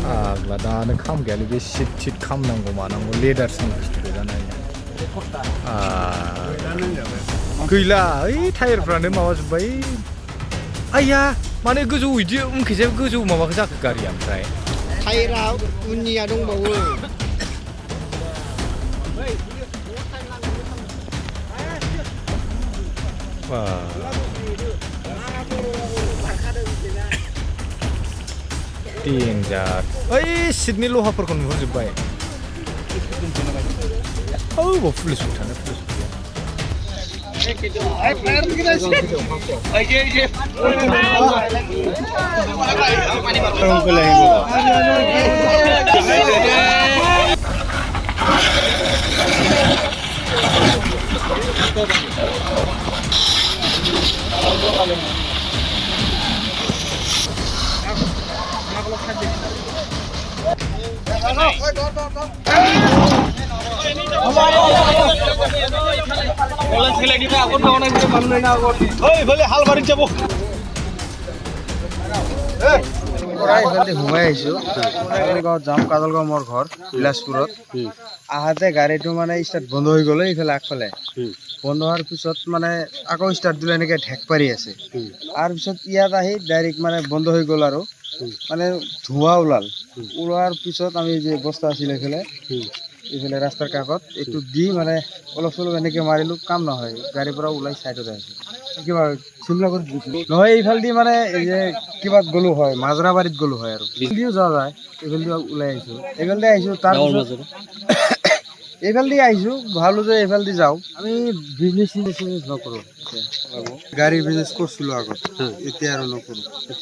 आग्ला दानो खाम गैयालै बे सिट सिट खामनांगौ मानांगौ लेदारसनि बुस्थुखौ जानाय गैला ओइ टायारफ्रानो माबाजोब्बाय आइया माने गोजौ इदि उनखैजाय गोजौ माबाखौ जाखो गारिया ओमफ्राय टायरा उननिया दंबावो डेन्जार ओइ सिटनि लहाफोरखौ नुहुरजोब्बाय औ बाव पुलिसबो थानो पुलिस সোমাই আহিছো কাজলগাঁৱত যাম কাজলগাঁও মোৰ ঘৰ বিলাসপুৰত আহাতে গাড়ীটো মানে ষ্টাৰ্ট বন্ধ হৈ গ'লে এইফালে আগফালে বন্ধ হোৱাৰ পিছত মানে আকৌ ষ্টাৰ্ট দিলে এনেকৈ ঢেক পাৰি আছে তাৰপিছত ইয়াত আহি ডাইৰেক্ট মানে বন্ধ হৈ গ'ল আৰু মানে ধোঁৱা ওলোৱাৰ পিছত আমি যে বস্তা আছিলে এইফালে ৰাস্তাৰ কাষত এইটো দি মানে অলপ চলপ এনেকৈ মাৰিলোঁ কাম নহয় গাড়ীৰ পৰা ওলাই চাইডত আহিছোঁ কিবা চিমলা কৰি নহয় এইফালেদি মানে এই যে কিবা গ'লো হয় মাজৰাবাৰীত গ'লো হয় আৰু এইফালেদিও যোৱা যায় এইফালেদি ওলাই আহিছোঁ এইফালেদি আহিছোঁ তাৰপিছত এইফালেদি আহিছোঁ ভাবিলোঁ যে এইফালেদি যাওঁ আমি বিজনেছ নকৰোঁ গাড়ীৰ বিজনেছ কৰিছিলোঁ আগত এতিয়া আৰু নকৰোঁ